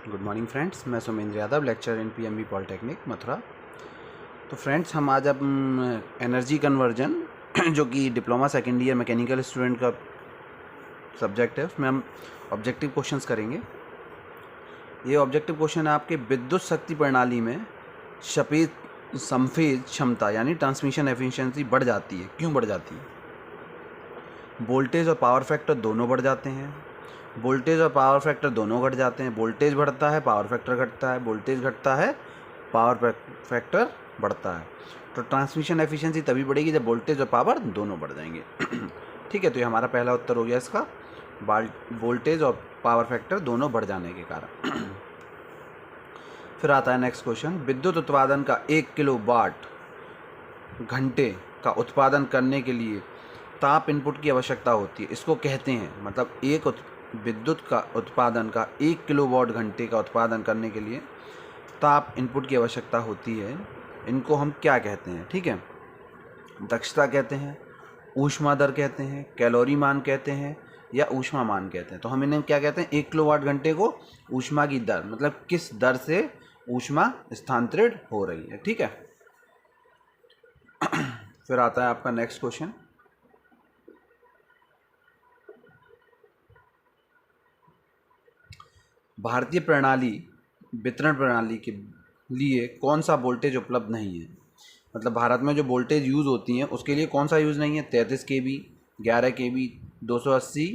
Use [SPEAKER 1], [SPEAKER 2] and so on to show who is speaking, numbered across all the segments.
[SPEAKER 1] Good morning friends, मैं Sumendra Yadav, lecture in PMB polytechnic Mathura. तो friends, हम आज अब एनर्जी कन्वर्जन जो कि diploma second year mechanical student का सब्जेक्ट है, उसमें हम ऑब्जेक्टिव क्वेश्चंस करेंगे। ये ऑब्जेक्टिव क्वेश्चन है आपके विद्युत शक्ति प्रणाली में संफेज क्षमता यानी ट्रांसमिशन एफिशिएंसी बढ़ जाती है। क्यों बढ़ जाती है? वोल्टेज और पावर फैक्टर दोनों बढ़ जाते हैं। वोल्टेज और पावर फैक्टर दोनों घट जाते हैं। वोल्टेज बढ़ता है, पावर फैक्टर घटता है। वोल्टेज घटता है, पावर फैक्टर बढ़ता है। तो ट्रांसमिशन एफिशिएंसी तभी बढ़ेगी जब वोल्टेज और पावर दोनों बढ़ जाएंगे। ठीक है, तो ये हमारा पहला उत्तर हो गया इसका, वोल्टेज और पावर फैक्टर दोनों बढ़ जाने के कारण। फिर आता है नेक्स्ट क्वेश्चन, विद्युत उत्पादन का 1 किलोवाट घंटे का उत्पादन करने के लिए ताप इनपुट की आवश्यकता होती है। इसको कहते हैं, मतलब एक विद्युत का उत्पादन का 1 किलोवाट घंटे का उत्पादन करने के लिए ताप इनपुट की आवश्यकता होती है। इनको हम क्या कहते हैं? ठीक है, दक्षता कहते हैं, ऊष्मा दर कहते हैं, कैलोरी मान कहते हैं, या ऊष्मा मान कहते हैं। तो हम इन्हें क्या कहते हैं? 1 किलोवाट घंटे को ऊष्मा की दर, मतलब किस दर से ऊष्मा स्थानांतरित हो रही है। ठीक है, फिर आता है आपका नेक्स्ट क्वेश्चन, भारतीय प्रणाली वितरण प्रणाली के लिए कौन सा वोल्टेज उपलब्ध नहीं है? मतलब भारत में जो वोल्टेज यूज़ होती हैं उसके लिए कौन सा यूज़ नहीं है? 33 kV, 11 kV, 280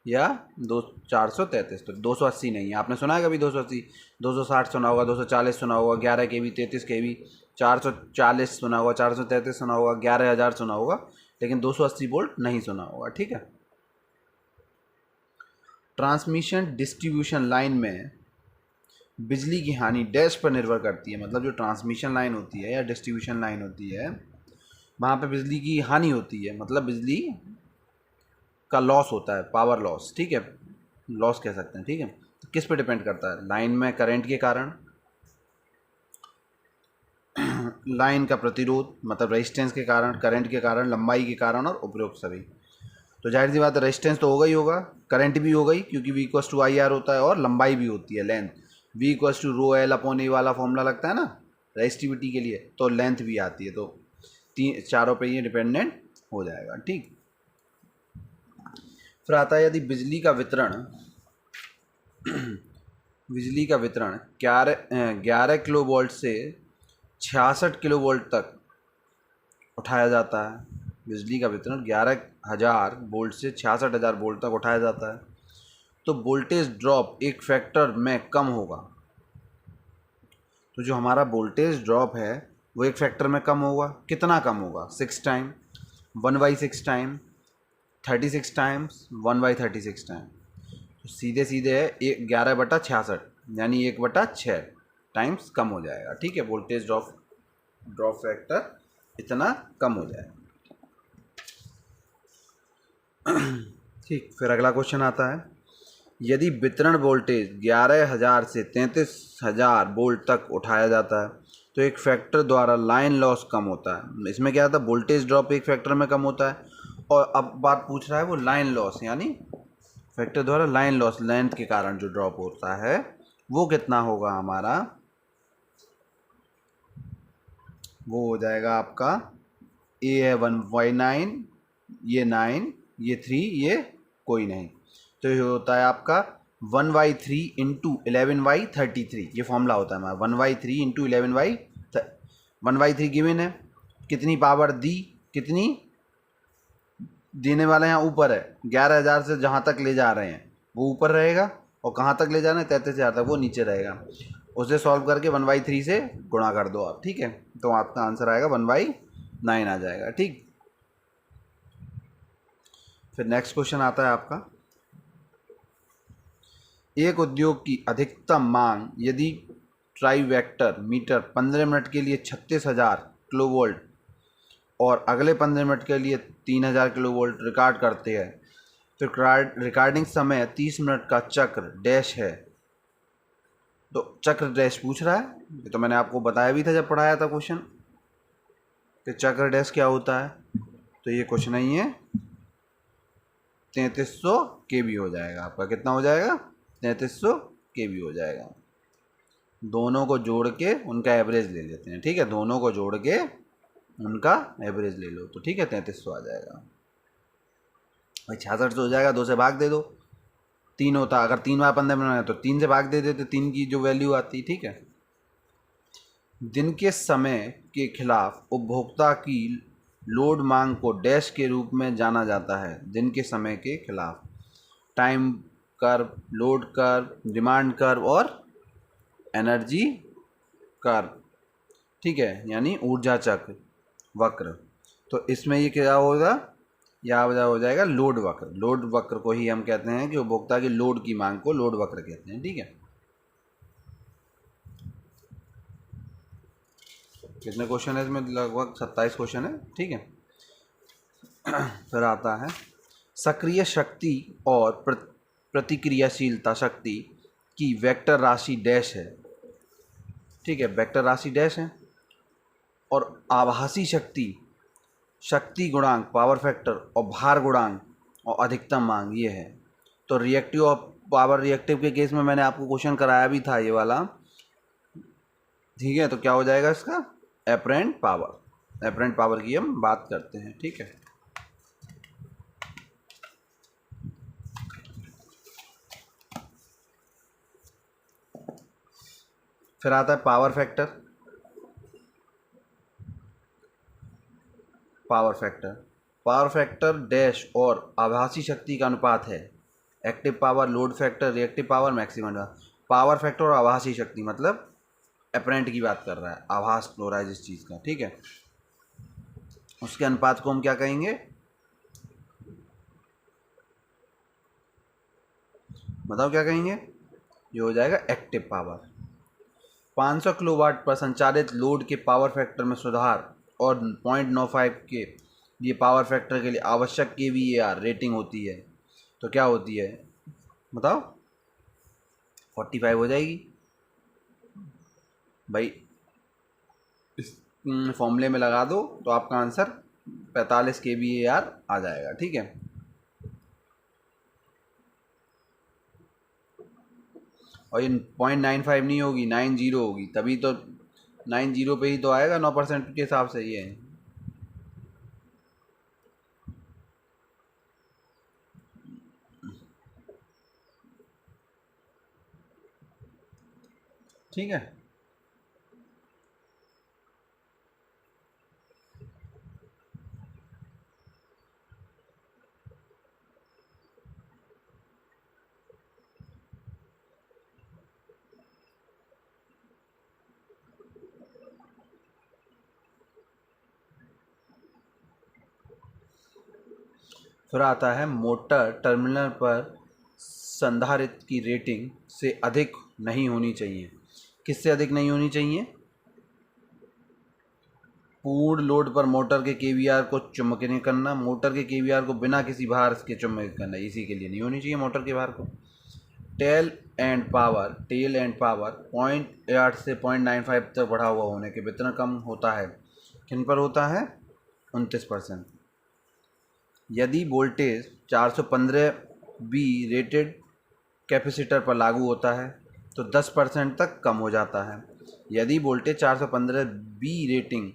[SPEAKER 1] या 433। तो 280 नहीं है। आपने सुना है कभी 280? 260 सुना होगा, 240 सुना होगा, 11 kV, 33 kV, 440 सुना होगा, 433 सुना होगा, 11,000 सुना होगा, लेकिन 280 वोल्ट नहीं सुना होगा। ठीक है, ट्रांसमिशन डिस्ट्रीब्यूशन लाइन में बिजली की हानि डैश पर निर्भर करती है। मतलब जो ट्रांसमिशन लाइन होती है या डिस्ट्रीब्यूशन लाइन होती है, वहाँ पे बिजली की हानि होती है, मतलब बिजली का लॉस होता है, पावर लॉस। ठीक है, लॉस कह सकते हैं। ठीक है, तो किस पे डिपेंड करता है? लाइन में करंट के कारण, लाइन का प्रतिरोध मतलब रेजिस्टेंस के कारण, करंट के कारण, लंबाई के कारण और उपरोक्त सभी। तो जाहिर सी बात है, रेजिस्टेंस तो होगा ही होगा, करंट भी हो गई क्योंकि V = IR होता है, और लंबाई भी होती है, लेंथ। V = ρl/A वाला फॉर्मूला लगता है ना रेजिस्टिविटी के लिए, तो लेंथ भी आती है। तो चारों पे ये डिपेंडेंट हो जाएगा। ठीक, फिर आता है यदि बिजली का वितरण 11 किलोवोल्ट से 66 किलोवोल्ट तक उठाया जाता है। बिजली का वितरण 11,000 वोल्ट से 66,000 वोल्ट तक उठाया जाता है, तो वोल्टेज ड्रॉप एक फैक्टर में कम होगा। तो जो हमारा वोल्टेज ड्रॉप है वो एक फैक्टर में कम होगा। कितना कम होगा? 6 टाइम, 1/6 टाइम, 36 टाइम्स, 1/36 टाइम। तो सीधे सीधे है 11/66, यानी 1/6 टाइम्स कम हो जाएगा। ठीक है, वोल्टेज ड्रॉप फैक्टर इतना कम हो जाएगा। ठीक, फिर अगला क्वेश्चन आता है, यदि वितरण वोल्टेज 11,000 से 33,000 वोल्ट तक उठाया जाता है तो एक फैक्टर द्वारा लाइन लॉस कम होता है। इसमें क्या था? वोल्टेज ड्रॉप एक फैक्टर में कम होता है, और अब बात पूछ रहा है वो लाइन लॉस, यानी फैक्टर द्वारा लाइन लॉस, लेंथ के कारण जो ड्रॉप होता है वो कितना होगा हमारा? वो हो जाएगा आपका, A है 1/9, ये 9, ये 3, ये कोई नहीं, तो ये होता है आपका 1/3 × 11/33। ये फॉर्मूला होता है हमारा 1/3 × 1/3 गिवन है। कितनी पावर दी, कितनी देने वाले यहाँ ऊपर है, 11,000 से जहाँ तक ले जा रहे हैं वो ऊपर रहेगा, और कहाँ तक ले जा रहे हैं 33,000 तक, वो नीचे रहेगा। उसे सॉल्व करके 1/3 से गुणा कर दो आप। ठीक है, तो आपका आंसर आएगा 1/9 आ जाएगा। ठीक, फिर नेक्स्ट क्वेश्चन आता है आपका, एक उद्योग की अधिकतम मांग यदि ट्राइवेक्टर मीटर 15 मिनट के लिए 36,000 किलोवोल्ट और अगले 15 मिनट के लिए 3,000 किलोवोल्ट रिकॉर्ड करते हैं, तो रिकॉर्डिंग समय 30 मिनट का चक्र डैश है। तो चक्र डैश पूछ रहा है, ये तो मैंने आपको बताया भी था जब पढ़ाया था क्वेश्चन कि चक्र डैश क्या होता है। तो ये कुछ नहीं है, 3300 kV हो जाएगा आपका। कितना हो जाएगा? 3300 केवी हो जाएगा। दोनों को जोड़ के उनका एवरेज ले लेते हैं, ठीक है, दोनों को जोड़ के उनका एवरेज ले लो तो ठीक है 3300 आ जाएगा। भाई 6600 हो जाएगा, 2 से भाग दे दो, 3 होता, अगर 3 बार 15 मिनट है तो 3 से भाग दे देते, 3 की जो वैल्यू आती, ठीक है। दिन के समय के खिलाफ उपभोक्ता की लोड मांग को डैश के रूप में जाना जाता है। दिन के समय के खिलाफ time curve, load curve, demand curve और एनर्जी कर्व, ठीक है, यानी ऊर्जा चक्र वक्र। तो इसमें ये क्या होगा, यह हो जाएगा लोड वक्र। लोड वक्र को ही हम कहते हैं कि उपभोक्ता की लोड की मांग को लोड वक्र कहते हैं, ठीक है। कितने क्वेश्चन है इसमें, लगभग 27 क्वेश्चन है, ठीक है। फिर आता है सक्रिय शक्ति और प्रतिक्रियाशीलता शक्ति की वेक्टर राशि डैश है, ठीक है, वेक्टर राशि डैश है। और आभासी शक्ति, शक्ति गुणांक, पावर फैक्टर और भार गुणांक और अधिकतम मांग ये है। तो रिएक्टिव और पावर रिएक्टिव के केस में मैंने आपको क्वेश्चन कराया भी था ये वाला, ठीक है। तो क्या हो जाएगा इसका, एपरेंट पावर। एपरेंट पावर की हम बात करते हैं, ठीक है। फिर आता है power factor. Power factor, power factor dash और आभासी शक्ति का अनुपात है। Active power, load factor, reactive power, maximum power factor और आभासी शक्ति मतलब एपरेंट की बात कर रहा है, आभास हो रहा है जिस चीज़ का, ठीक है, उसके अनुपात को हम क्या कहेंगे, बताओ क्या कहेंगे, ये हो जाएगा एक्टिव पावर। 500 किलोवाट पर संचालित लोड के पावर फैक्टर में सुधार और 0.95 के लिए पावर फैक्टर के लिए आवश्यक kVAR रेटिंग होती है। तो क्या होती है बताओ, 45 हो जाएगी भाई, इस फॉर्मूले में लगा दो तो आपका आंसर 45 kVAR आ जाएगा, ठीक है। और ये 0.95 नहीं होगी, 90 होगी, तभी तो 90 पे ही तो आएगा 9% के हिसाब से ये। ठीक है, फिर आता है मोटर टर्मिनल पर संधारित्र की रेटिंग से अधिक नहीं होनी चाहिए। किससे अधिक नहीं होनी चाहिए, पूर्ण लोड पर मोटर के केवीआर को चुम्बकित करना, मोटर के केवीआर को बिना किसी भार के चुम्बकित करना, इसी के लिए नहीं होनी चाहिए मोटर के भार को। टेल एंड पावर 0.8 से 0.95 तक बढ़ा हुआ होने के वितरण कम होता है, किन पर होता है, 29%। यदि वोल्टेज 415 बी रेटेड कैपेसिटर पर लागू होता है तो 10% तक कम हो जाता है। यदि वोल्टेज 415 बी रेटिंग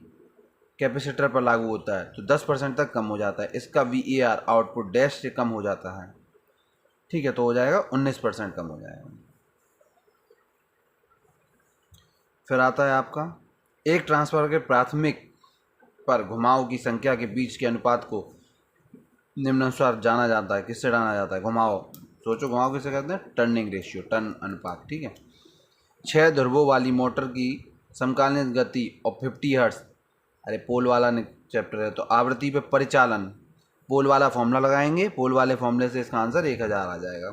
[SPEAKER 1] कैपेसिटर पर लागू होता है तो 10% तक कम हो जाता है। इसका VAR आउटपुट डैश से कम हो जाता है, ठीक है, तो हो जाएगा 19% कम हो जाएगा। फिर आता है आपका एक ट्रांसफार्मर के प्राथमिक पर घुमाव की संख्या के बीच के अनुपात को निम्नानुसार जाना जाता है। किससे जाना जाता है, घुमाव, सोचो घुमाव किसे कहते हैं, टर्निंग रेशियो, टर्न अनुपात, ठीक है। 6 ध्रुवों वाली मोटर की समकालीन गति और 50 हर्ट्ज, अरे पोल वाला चैप्टर है तो आवृत्ति पे परिचालन, पोल वाला फॉर्मूला लगाएंगे, पोल वाले फॉर्मूले से इसका आंसर 1000 आ जाएगा।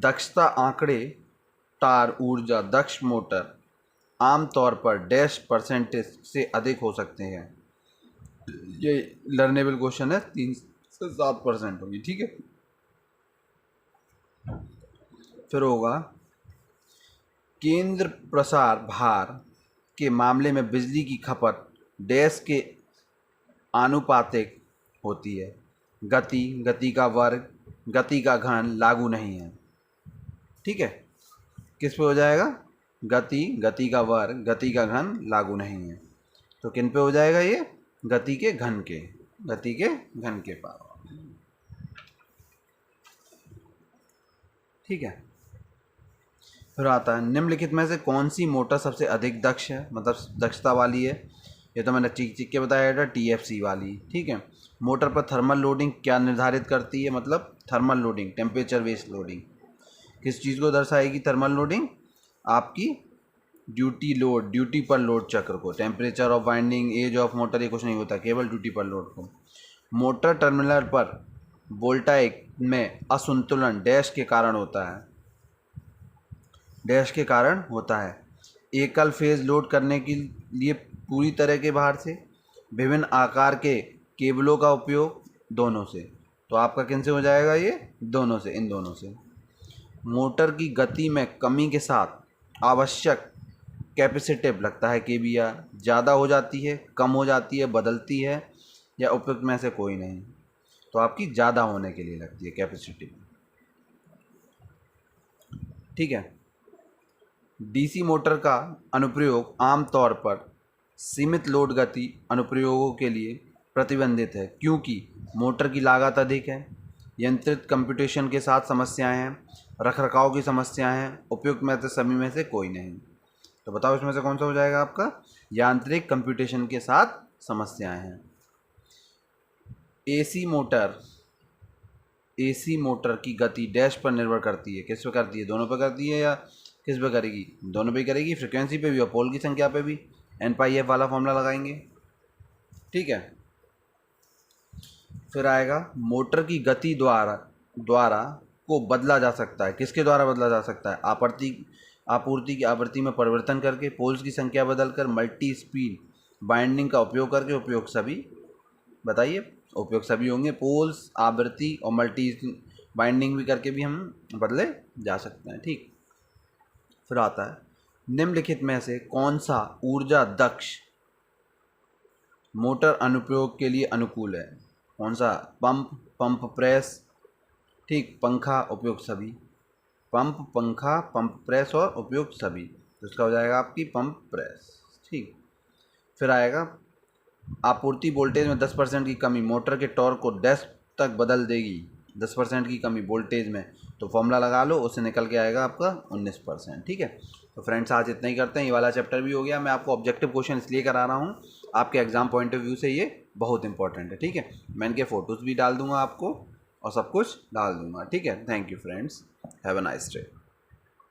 [SPEAKER 1] दक्षता आंकड़े टार ऊर्जा दक्ष मोटर आमतौर पर डैश परसेंटेज से अधिक हो सकते हैं। ये लर्नेबल क्वेश्चन है, 3 से 7% होगी, ठीक है। फिर होगा केंद्र प्रसार भार के मामले में बिजली की खपत डैश के आनुपातिक होती है। गति, गति का वर्ग, गति का घन लागू नहीं है। ठीक है, किस पे हो जाएगा? गति, गति का वर्ग, गति का घन लागू नहीं है, तो किन पे हो जाएगा ये? गति के घन के, गति के घन के पावर। ठीक है, फिर आता है निम्नलिखित में से कौन सी मोटर सबसे अधिक दक्ष है, मतलब दक्षता वाली है? ये तो मैंने चीख चीख के बताया था, TFC वाली। ठीक है, मोटर पर थर्मल लोडिंग क्या निर्धारित करती है? मतलब thermal loading, temperature based loading. किस चीज़ को दर्शाएगी थर्मल लोडिंग? आपकी ड्यूटी लोड, ड्यूटी पर लोड चक्र को। Temperature of winding, age of motor, ये कुछ नहीं होता, केवल ड्यूटी पर लोड को। मोटर टर्मिनल पर वोल्टाइक में असंतुलन डैश के कारण होता है, डैश के कारण होता है। एकल फेज लोड करने के लिए पूरी तरह के बाहर से, विभिन्न आकार के केबलों का उपयोग, दोनों से। तो आपका किन से हो जाएगा ये? दोनों से, इन दोनों से। मोटर की गति में कमी के साथ आवश्यक कैपेसिटिव लगता है KVR ज़्यादा हो जाती है, कम हो जाती है, बदलती है, या उपयुक्त में से कोई नहीं? तो आपकी ज़्यादा होने के लिए लगती है कैपेसिटिव। ठीक है, DC मोटर का अनुप्रयोग आमतौर पर सीमित लोड गति अनुप्रयोगों के लिए प्रतिबंधित है, क्योंकि मोटर की लागत अधिक है, यंत्रित कंप्यूटेशन के साथ समस्याएं हैं, रखरखाव की समस्याएं हैं, उपयुक्त में से सभी में से कोई नहीं। तो बताओ इसमें से कौन सा हो जाएगा आपका? यांत्रिक कंप्यूटेशन के साथ समस्याएं हैं। AC मोटर की गति डैश पर निर्भर करती है, किस पे करती है? दोनों पे करती है, या किस पे करेगी? दोनों पे करेगी, फ्रिक्वेंसी पे भी और पोल की संख्या पे भी। N/F वाला फॉर्मूला लगाएंगे। ठीक है, फिर आएगा मोटर की गति द्वारा को बदला जा सकता है। किसके द्वारा बदला जा सकता है? आपूर्ति की आवृत्ति में परिवर्तन करके, पोल्स की संख्या बदलकर, मल्टी स्पीड बाइंडिंग का उपयोग करके। उपयोग सभी, बताइए, उपयोग सभी होंगे। पोल्स, आवृत्ति और मल्टी बाइंडिंग भी करके भी हम बदले जा सकते हैं। ठीक, फिर आता है निम्नलिखित में से कौन सा ऊर्जा दक्ष मोटर अनुप्रयोग के लिए अनुकूल है? कौन सा? पंप प्रेस, ठीक, पंखा, उपयोग सभी। पंप, पंखा, पंप प्रेस और उपयोग सभी, तो इसका हो जाएगा आपकी पंप प्रेस। ठीक, फिर आएगा आपूर्ति वोल्टेज में 10% की कमी मोटर के टॉर्क को डैश तक बदल देगी। 10% की कमी वोल्टेज में, तो फॉर्मूला लगा लो, उससे निकल के आएगा आपका 19%। ठीक है, तो फ्रेंड्स आज इतना ही करते हैं, ये वाला चैप्टर भी हो गया। मैं आपको ऑब्जेक्टिव क्वेश्चन इसलिए करा रहा हूँ, आपके एग्जाम पॉइंट ऑफ व्यू से ये बहुत इंपॉर्टेंट है। ठीक है, मैं इनके फ़ोटोज़ भी डाल दूँगा आपको और सब कुछ डाल दूँगा। ठीक है, thank you friends, have a nice day.